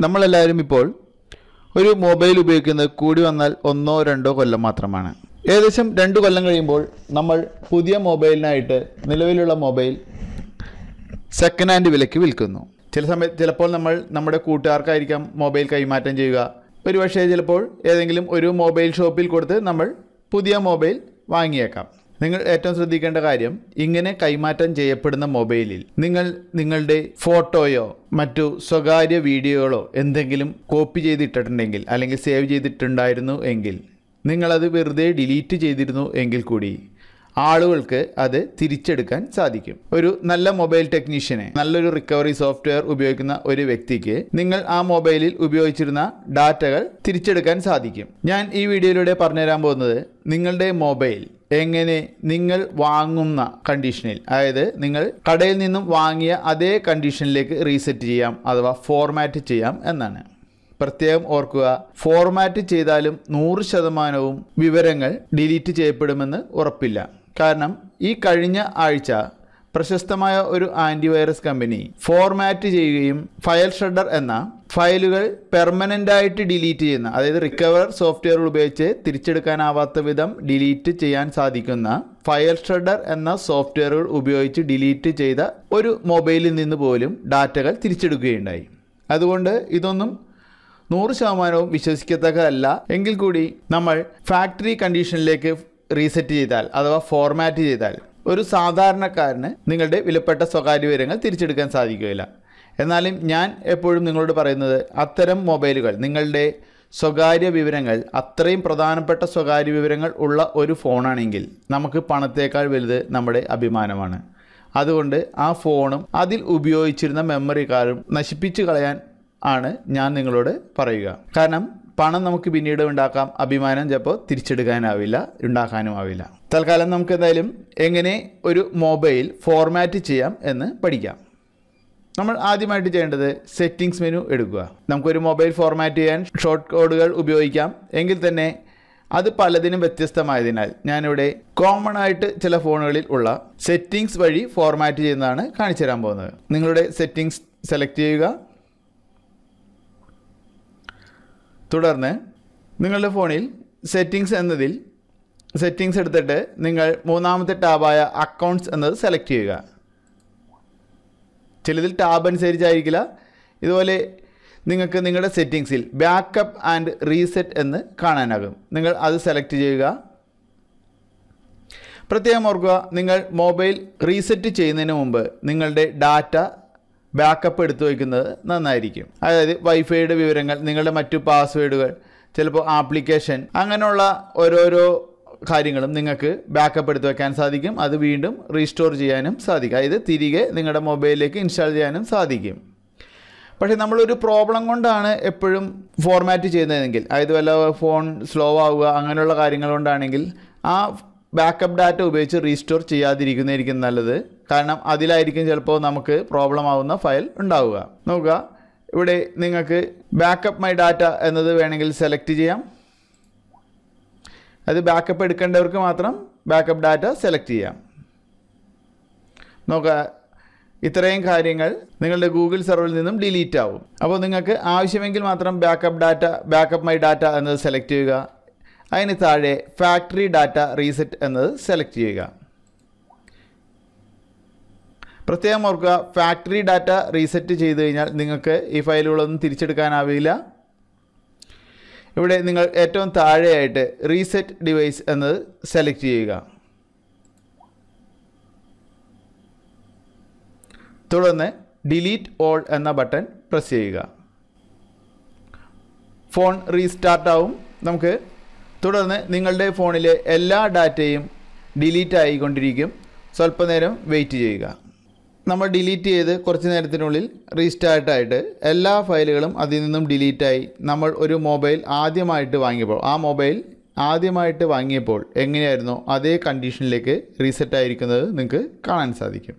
നമ്മളെല്ലാവരും ഇപ്പോൾ ഒരു മൊബൈൽ ഉപയോഗിക്കുന്നത് കൂടി വന്നാൽ 1-2 കൊല്ലം മാത്രമാണ്. ഏകദേശം 2 കൊല്ലം കഴിയുമ്പോൾ നമ്മൾ പുതിയ മൊബൈലിനായിട്ട് നിലവിലുള്ള മൊബൈൽ സെക്കൻഡ് ഹാൻഡ് വിലയ്ക്ക് വിൽക്കുന്നു. ചിലപ്പോൾ നമ്മൾ നമ്മുടെ കൂട്ടുകാർക്കായിരിക്കാം മൊബൈൽ കൈമാറ്റം ചെയ്യുക. ഒരുപക്ഷേ ചിലപ്പോൾ ഏതെങ്കിലും ഒരു മൊബൈൽ ഷോപ്പിൽ കൊടുത്ത് നമ്മൾ പുതിയ മൊബൈൽ വാങ്ങിയേക്കാം. നിങ്ങൾ ഏറ്റവും ശ്രദ്ധിക്കേണ്ട കാര്യം, ഇങ്ങനെ കൈമാറ്റം ചെയ്യപ്പെടുന്ന മൊബൈലിൽ നിങ്ങളുടെ ഫോട്ടോയോ മറ്റു സ്വകാര്യ വീഡിയോകളോ എന്തെങ്കിലും കോപ്പി ചെയ്തിട്ടിട്ടുണ്ടെങ്കിൽ അല്ലെങ്കിൽ സേവ് ചെയ്തിട്ടുണ്ടായിരുന്നു എങ്കിൽ, നിങ്ങളത് വെറുതെ ഡിലീറ്റ് ചെയ്തിരുന്നു എങ്കിൽ കൂടി ആളുകൾക്ക് അത് തിരിച്ചെടുക്കാൻ സാധിക്കും. ഒരു നല്ല മൊബൈൽ ടെക്നീഷ്യനെ, നല്ലൊരു റിക്കവറി സോഫ്റ്റ്വെയർ ഉപയോഗിക്കുന്ന ഒരു വ്യക്തിക്ക് നിങ്ങൾ ആ മൊബൈലിൽ ഉപയോഗിച്ചിരുന്ന ഡാറ്റകൾ തിരിച്ചെടുക്കാൻ സാധിക്കും. ഞാൻ ഈ വീഡിയോയിലൂടെ പറഞ്ഞുതരാൻ പോകുന്നത് നിങ്ങളുടെ മൊബൈൽ എങ്ങനെ നിങ്ങൾ വാങ്ങുന്ന കണ്ടീഷനിൽ, അതായത് നിങ്ങൾ കടയിൽ നിന്നും വാങ്ങിയ അതേ കണ്ടീഷനിലേക്ക് റീസെറ്റ് ചെയ്യാം അഥവാ ഫോർമാറ്റ് ചെയ്യാം എന്നാണ്. പ്രത്യേകം ഓർക്കുക, ഫോർമാറ്റ് ചെയ്താലും 100% വിവരങ്ങൾ ഡിലീറ്റ് ചെയ്യപ്പെടുമെന്ന് ഉറപ്പില്ല. കാരണം ഈ കഴിഞ്ഞ ആഴ്ച പ്രശസ്തമായ ഒരു ആൻറ്റിവൈറസ് കമ്പനി ഫോർമാറ്റ് ചെയ്യുകയും ഫയൽ ഷ്രെഡർ എന്ന ഫയലുകൾ പെർമനൻ്റായിട്ട് ഡിലീറ്റ് ചെയ്യുന്ന, അതായത് റിക്കവർ സോഫ്റ്റ്വെയർ ഉപയോഗിച്ച് തിരിച്ചെടുക്കാനാവാത്ത വിധം ഡിലീറ്റ് ചെയ്യാൻ സാധിക്കുന്ന ഫയൽ ഷ്രെഡർ എന്ന സോഫ്റ്റ്വെയറുകൾ ഉപയോഗിച്ച് ഡിലീറ്റ് ചെയ്ത ഒരു മൊബൈലിൽ നിന്ന് പോലും ഡാറ്റകൾ തിരിച്ചെടുക്കുകയുണ്ടായി. അതുകൊണ്ട് ഇതൊന്നും 100% വിശ്വസിക്കത്തക്കതല്ല. എങ്കിൽ കൂടി നമ്മൾ ഫാക്ടറി കണ്ടീഷനിലേക്ക് റീസെറ്റ് ചെയ്താൽ അഥവാ ഫോർമാറ്റ് ചെയ്താൽ ഒരു സാധാരണക്കാരന് നിങ്ങളുടെ വിലപ്പെട്ട സ്വകാര്യ വിവരങ്ങൾ തിരിച്ചെടുക്കാൻ സാധിക്കുകയില്ല. എന്നാലും ഞാൻ എപ്പോഴും നിങ്ങളോട് പറയുന്നത്, അത്തരം മൊബൈലുകൾ, നിങ്ങളുടെ സ്വകാര്യ വിവരങ്ങൾ, അത്രയും പ്രധാനപ്പെട്ട സ്വകാര്യ വിവരങ്ങൾ ഉള്ള ഒരു ഫോണാണെങ്കിൽ നമുക്ക് പണത്തേക്കാൾ വലുത് നമ്മുടെ അഭിമാനമാണ്. അതുകൊണ്ട് ആ ഫോണും അതിൽ ഉപയോഗിച്ചിരുന്ന മെമ്മറി കാർഡും നശിപ്പിച്ചു കളയാൻ ആണ് ഞാൻ നിങ്ങളോട് പറയുക. കാരണം പണം നമുക്ക് പിന്നീട് ഉണ്ടാക്കാം, അഭിമാനം ചിലപ്പോൾ തിരിച്ചെടുക്കാനാവില്ല, ഉണ്ടാക്കാനും ആവില്ല. തൽക്കാലം നമുക്ക് എന്തായാലും എങ്ങനെ ഒരു മൊബൈൽ ഫോർമാറ്റ് ചെയ്യാം എന്ന് പഠിക്കാം. നമ്മൾ ആദ്യമായിട്ട് ചെയ്യേണ്ടത് സെറ്റിംഗ്സ് മെനു എടുക്കുക. നമുക്കൊരു മൊബൈൽ ഫോർമാറ്റ് ചെയ്യാൻ ഷോർട്ട് കോഡുകൾ ഉപയോഗിക്കാം. എങ്കിൽ തന്നെ അത് പലതിനും വ്യത്യസ്തമായതിനാൽ ഞാനിവിടെ കോമൺ ആയിട്ട് ചില ഫോണുകളിൽ ഉള്ള സെറ്റിംഗ്സ് വഴി ഫോർമാറ്റ് ചെയ്യുന്നതാണ് കാണിച്ചു തരാൻ പോകുന്നത്. നിങ്ങളുടെ സെറ്റിംഗ്സ് സെലക്ട് ചെയ്യുക. തുടർന്ന് നിങ്ങളുടെ ഫോണിൽ സെറ്റിംഗ്സ് എന്നതിൽ സെറ്റിംഗ്സ് എടുത്തിട്ട് നിങ്ങൾ മൂന്നാമത്തെ ടാബായ അക്കൗണ്ട്സ് എന്നത് സെലക്ട് ചെയ്യുക. ചിലതിൽ ടാബ് അനുസരിച്ചായിരിക്കില്ല. ഇതുപോലെ നിങ്ങൾക്ക് നിങ്ങളുടെ സെറ്റിംഗ്സിൽ ബാക്കപ്പ് ആൻഡ് റീസെറ്റ് എന്ന് കാണാനാകും. നിങ്ങൾ അത് സെലക്ട് ചെയ്യുക. പ്രത്യേകം ഓർക്കുക, നിങ്ങൾ മൊബൈൽ റീസെറ്റ് ചെയ്യുന്നതിന് മുമ്പ് നിങ്ങളുടെ ഡാറ്റ ബാക്കപ്പ് എടുത്തു വയ്ക്കുന്നത് നന്നായിരിക്കും. അതായത് വൈഫൈയുടെ വിവരങ്ങൾ, നിങ്ങളുടെ മറ്റു പാസ്വേഡുകൾ, ചിലപ്പോൾ ആപ്ലിക്കേഷൻ, അങ്ങനെയുള്ള ഓരോരോ കാര്യങ്ങളും നിങ്ങൾക്ക് ബാക്കപ്പ് എടുത്തു വയ്ക്കാൻ സാധിക്കും. അത് വീണ്ടും റീസ്റ്റോർ ചെയ്യാനും സാധിക്കും. അതായത് തിരികെ നിങ്ങളുടെ മൊബൈലിലേക്ക് ഇൻസ്റ്റാൾ ചെയ്യാനും സാധിക്കും. പക്ഷേ നമ്മളൊരു പ്രോബ്ലം കൊണ്ടാണ് എപ്പോഴും ഫോർമാറ്റ് ചെയ്യുന്നതെങ്കിൽ, അതായത് വല്ല ഫോൺ സ്ലോ ആവുക അങ്ങനെയുള്ള കാര്യങ്ങൾ കൊണ്ടാണെങ്കിൽ ആ ബാക്കപ്പ് ഡാറ്റ ഉപയോഗിച്ച് റീസ്റ്റോർ ചെയ്യാതിരിക്കുന്നതായിരിക്കും നല്ലത്. കാരണം അതിലായിരിക്കും ചിലപ്പോൾ നമുക്ക് പ്രോബ്ലം ആവുന്ന ഫയൽ ഉണ്ടാവുക. നോക്കുക, ഇവിടെ നിങ്ങൾക്ക് ബാക്കപ്പ് മൈ ഡാറ്റ എന്നത് വേണമെങ്കിൽ സെലക്ട് ചെയ്യാം. അത് ബാക്കപ്പ് എടുക്കേണ്ടവർക്ക് മാത്രം ബാക്കപ്പ് ഡാറ്റ സെലക്ട് ചെയ്യാം. നോക്കുക, ഇത്രയും കാര്യങ്ങൾ നിങ്ങളുടെ ഗൂഗിൾ സെർവറിൽ നിന്നും ഡിലീറ്റ് ആവും. അപ്പോൾ നിങ്ങൾക്ക് ആവശ്യമെങ്കിൽ മാത്രം ബാക്കപ്പ് മൈ ഡാറ്റ എന്നത് സെലക്ട് ചെയ്യുക. അതിന് താഴെ ഫാക്ടറി ഡാറ്റ റീസെറ്റ് എന്നത് സെലക്ട് ചെയ്യുക. പ്രത്യേകം ഓർക്കുക, ഫാക്ടറി ഡാറ്റ റീസെറ്റ് ചെയ്ത് കഴിഞ്ഞാൽ നിങ്ങൾക്ക് ഈ ഫയലുകളൊന്നും തിരിച്ചെടുക്കാനാവില്ല. ഇവിടെ നിങ്ങൾ ഏറ്റവും താഴെയായിട്ട് റീസെറ്റ് ഡിവൈസ് എന്നത് സെലക്ട് ചെയ്യുക. തുടർന്ന് ഡിലീറ്റ് ഓൾ എന്ന ബട്ടൺ പ്രസ് ചെയ്യുക. ഫോൺ റീസ്റ്റാർട്ട് ആവും. തുടർന്ന് നിങ്ങളുടെ ഫോണിലെ എല്ലാ ഡാറ്റയും ഡിലീറ്റ് ആയിക്കൊണ്ടിരിക്കും. സ്വല്പനേരം വെയിറ്റ് ചെയ്യുക. നമ്മൾ ഡിലീറ്റ് ചെയ്ത് കുറച്ച് നേരത്തിനുള്ളിൽ റീസ്റ്റാർട്ടായിട്ട് എല്ലാ ഫയലുകളും അതിൽ നിന്നും ഡിലീറ്റായി നമ്മൾ ഒരു മൊബൈൽ ആദ്യമായിട്ട് വാങ്ങിയപ്പോൾ, ആ മൊബൈൽ ആദ്യമായിട്ട് വാങ്ങിയപ്പോൾ എങ്ങനെയായിരുന്നോ അതേ കണ്ടീഷനിലേക്ക് റീസെറ്റ് ആയിരിക്കുന്നത് നിങ്ങൾക്ക് കാണാൻ സാധിക്കും.